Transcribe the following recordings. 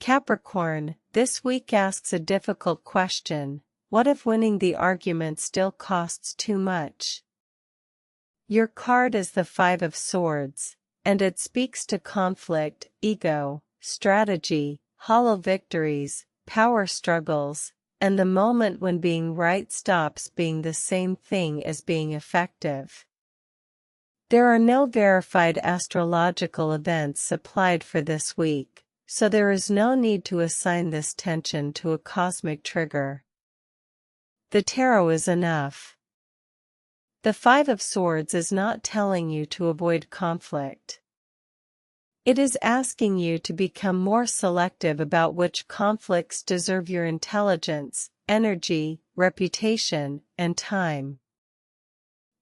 Capricorn, this week asks a difficult question. What if winning the argument still costs too much? Your card is the Five of Swords, and it speaks to conflict, ego, strategy, hollow victories, power struggles, and the moment when being right stops being the same thing as being effective. There are no verified astrological events supplied for this week, so there is no need to assign this tension to a cosmic trigger. The tarot is enough. The Five of Swords is not telling you to avoid conflict. It is asking you to become more selective about which conflicts deserve your intelligence, energy, reputation, and time.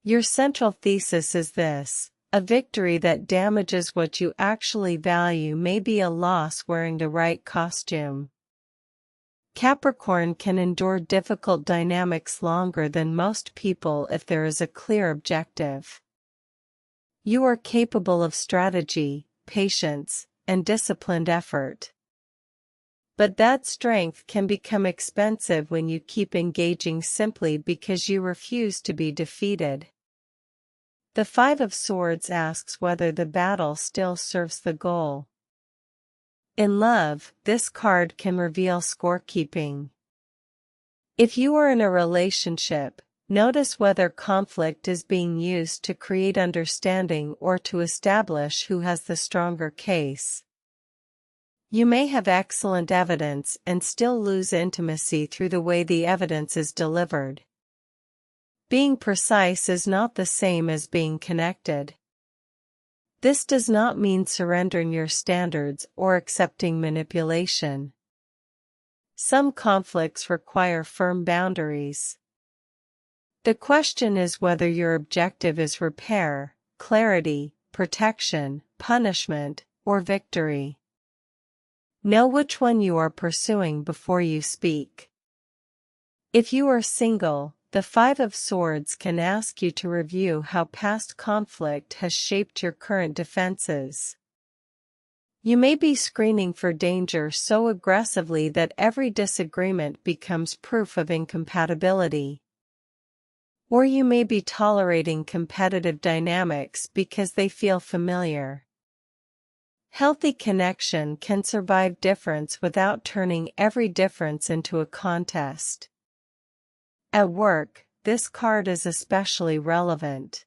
Your central thesis is this: a victory that damages what you actually value may be a loss wearing the right costume. Capricorn can endure difficult dynamics longer than most people if there is a clear objective. You are capable of strategy, patience, and disciplined effort. But that strength can become expensive when you keep engaging simply because you refuse to be defeated. The Five of Swords asks whether the battle still serves the goal. In love, this card can reveal scorekeeping. If you are in a relationship, notice whether conflict is being used to create understanding or to establish who has the stronger case. You may have excellent evidence and still lose intimacy through the way the evidence is delivered. Being precise is not the same as being connected. This does not mean surrendering your standards or accepting manipulation. Some conflicts require firm boundaries. The question is whether your objective is repair, clarity, protection, punishment, or victory. Know which one you are pursuing before you speak. If you are single, the Five of Swords can ask you to review how past conflict has shaped your current defenses. You may be screening for danger so aggressively that every disagreement becomes proof of incompatibility. Or you may be tolerating competitive dynamics because they feel familiar. Healthy connection can survive difference without turning every difference into a contest. At work, this card is especially relevant.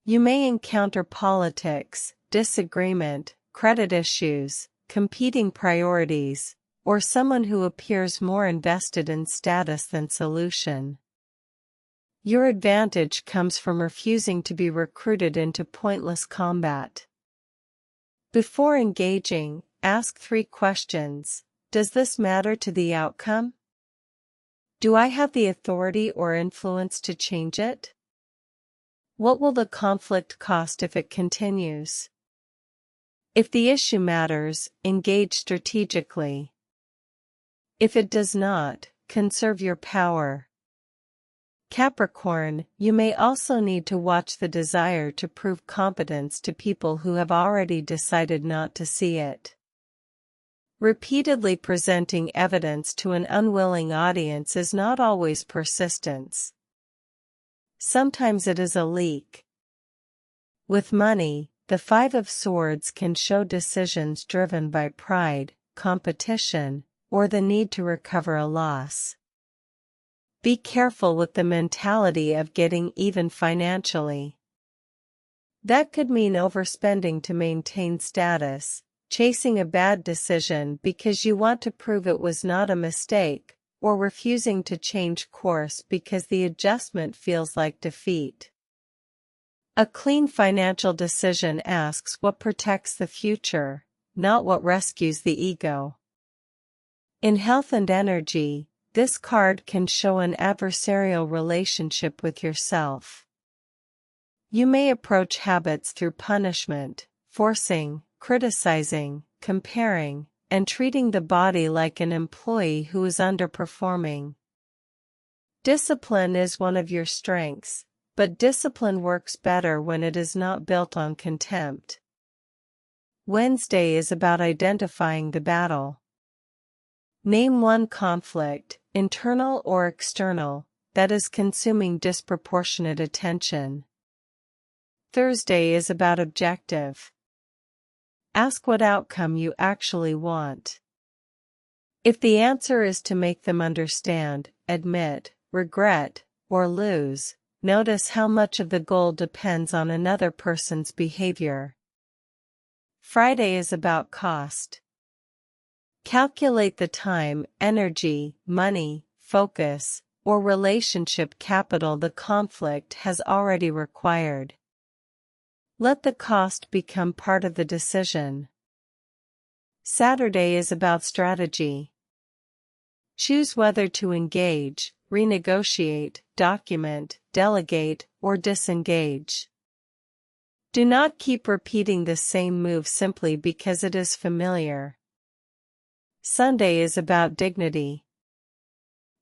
You may encounter politics, disagreement, credit issues, competing priorities, or someone who appears more invested in status than solution. Your advantage comes from refusing to be recruited into pointless combat. Before engaging, ask 3 questions. Does this matter to the outcome? Do I have the authority or influence to change it? What will the conflict cost if it continues? If the issue matters, engage strategically. If it does not, conserve your power. Capricorn, you may also need to watch the desire to prove competence to people who have already decided not to see it. Repeatedly presenting evidence to an unwilling audience is not always persistence. Sometimes it is a leak. With money, the Five of Swords can show decisions driven by pride, competition, or the need to recover a loss. Be careful with the mentality of getting even financially. That could mean overspending to maintain status, chasing a bad decision because you want to prove it was not a mistake, or refusing to change course because the adjustment feels like defeat. A clean financial decision asks what protects the future, not what rescues the ego. In health and energy, this card can show an adversarial relationship with yourself. You may approach habits through punishment, forcing, criticizing, comparing, and treating the body like an employee who is underperforming. Discipline is one of your strengths, but discipline works better when it is not built on contempt. Wednesday is about identifying the battle. Name one conflict, internal or external, that is consuming disproportionate attention. Thursday is about objective. Ask what outcome you actually want. If the answer is to make them understand, admit, regret, or lose, notice how much of the goal depends on another person's behavior. Friday is about cost. Calculate the time, energy, money, focus, or relationship capital the conflict has already required. Let the cost become part of the decision. Saturday is about strategy. Choose whether to engage, renegotiate, document, delegate, or disengage. Do not keep repeating the same move simply because it is familiar. Sunday is about dignity.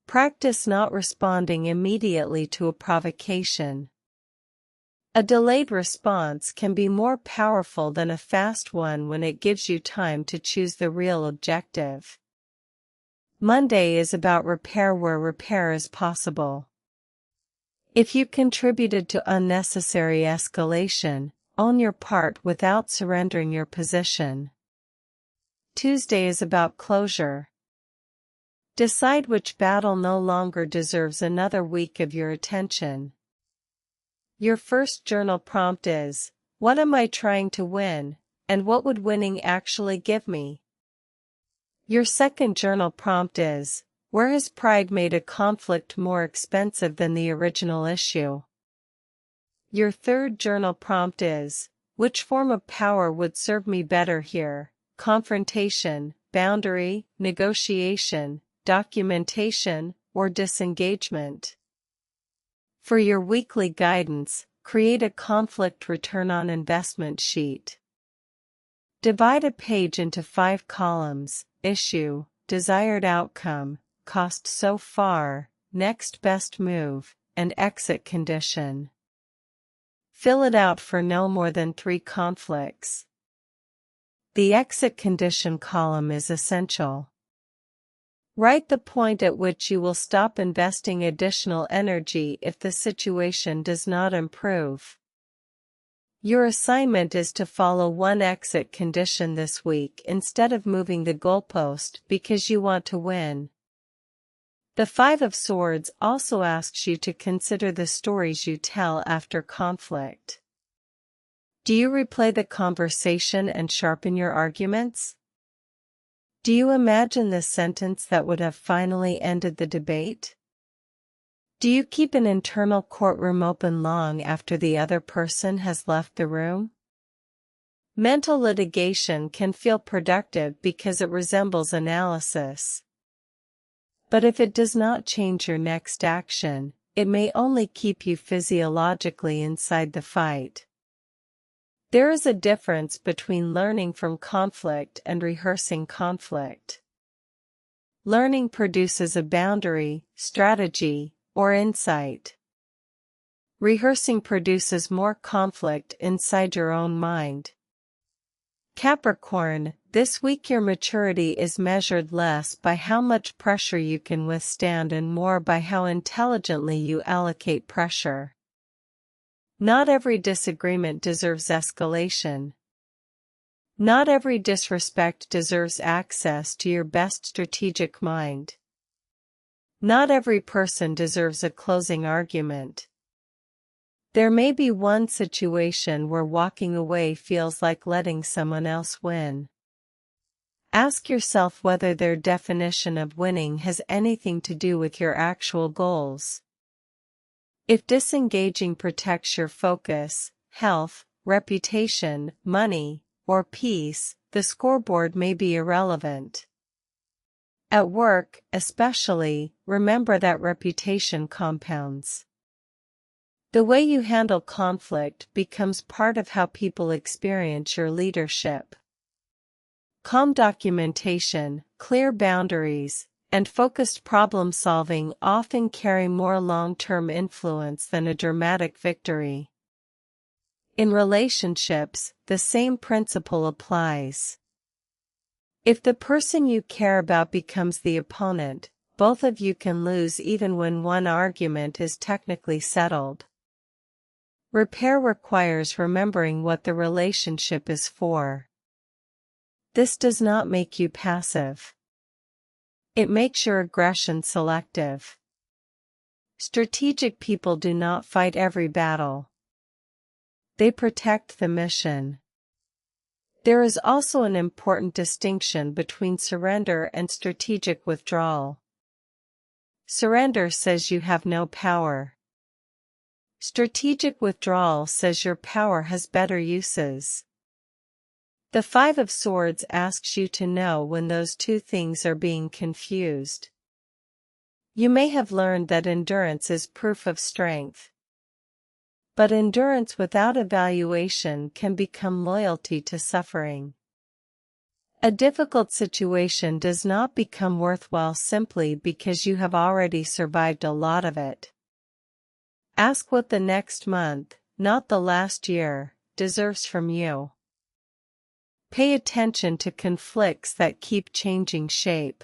Practice not responding immediately to a provocation. A delayed response can be more powerful than a fast one when it gives you time to choose the real objective. Monday is about repair where repair is possible. If you contributed to unnecessary escalation, own your part without surrendering your position. Tuesday is about closure. Decide which battle no longer deserves another week of your attention. Your first journal prompt is, what am I trying to win, and what would winning actually give me? Your second journal prompt is, where has pride made a conflict more expensive than the original issue? Your third journal prompt is, which form of power would serve me better here? Confrontation, boundary, negotiation, documentation, or disengagement? For your weekly guidance, create a conflict return on investment sheet. Divide a page into 5 columns: issue, desired outcome, cost so far, next best move, and exit condition. Fill it out for no more than 3 conflicts. The exit condition column is essential. Write the point at which you will stop investing additional energy if the situation does not improve. Your assignment is to follow one exit condition this week instead of moving the goalpost because you want to win. The 5 of Swords also asks you to consider the stories you tell after conflict. Do you replay the conversation and sharpen your arguments? Do you imagine the sentence that would have finally ended the debate? Do you keep an internal courtroom open long after the other person has left the room? Mental litigation can feel productive because it resembles analysis. But if it does not change your next action, it may only keep you physiologically inside the fight. There is a difference between learning from conflict and rehearsing conflict. Learning produces a boundary, strategy, or insight. Rehearsing produces more conflict inside your own mind. Capricorn, this week your maturity is measured less by how much pressure you can withstand and more by how intelligently you allocate pressure. Not every disagreement deserves escalation. Not every disrespect deserves access to your best strategic mind. Not every person deserves a closing argument. There may be one situation where walking away feels like letting someone else win. Ask yourself whether their definition of winning has anything to do with your actual goals. If disengaging protects your focus, health, reputation, money, or peace, the scoreboard may be irrelevant. At work, especially, remember that reputation compounds. The way you handle conflict becomes part of how people experience your leadership. Calm documentation, clear boundaries, and focused problem-solving often carry more long-term influence than a dramatic victory. In relationships, the same principle applies. If the person you care about becomes the opponent, both of you can lose even when one argument is technically settled. Repair requires remembering what the relationship is for. This does not make you passive. It makes your aggression selective. Strategic people do not fight every battle. They protect the mission. There is also an important distinction between surrender and strategic withdrawal. Surrender says you have no power. Strategic withdrawal says your power has better uses. The Five of Swords asks you to know when those two things are being confused. You may have learned that endurance is proof of strength. But endurance without evaluation can become loyalty to suffering. A difficult situation does not become worthwhile simply because you have already survived a lot of it. Ask what the next month, not the last year, deserves from you. Pay attention to conflicts that keep changing shape.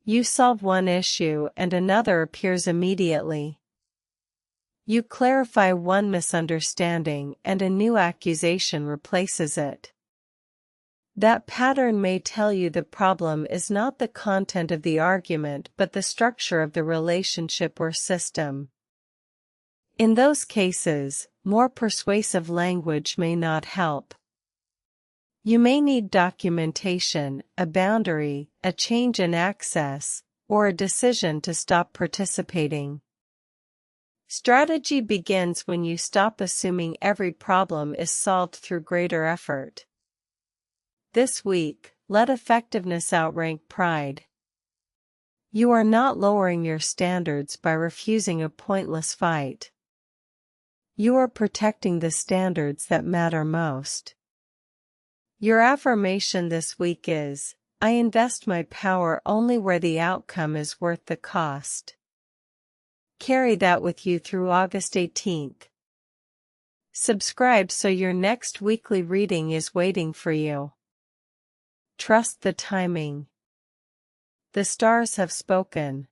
You solve one issue and another appears immediately. You clarify one misunderstanding and a new accusation replaces it. That pattern may tell you the problem is not the content of the argument but the structure of the relationship or system. In those cases, more persuasive language may not help. You may need documentation, a boundary, a change in access, or a decision to stop participating. Strategy begins when you stop assuming every problem is solved through greater effort. This week, let effectiveness outrank pride. You are not lowering your standards by refusing a pointless fight. You are protecting the standards that matter most. Your affirmation this week is, I invest my power only where the outcome is worth the cost. Carry that with you through August 18th. Subscribe so your next weekly reading is waiting for you. Trust the timing. The stars have spoken.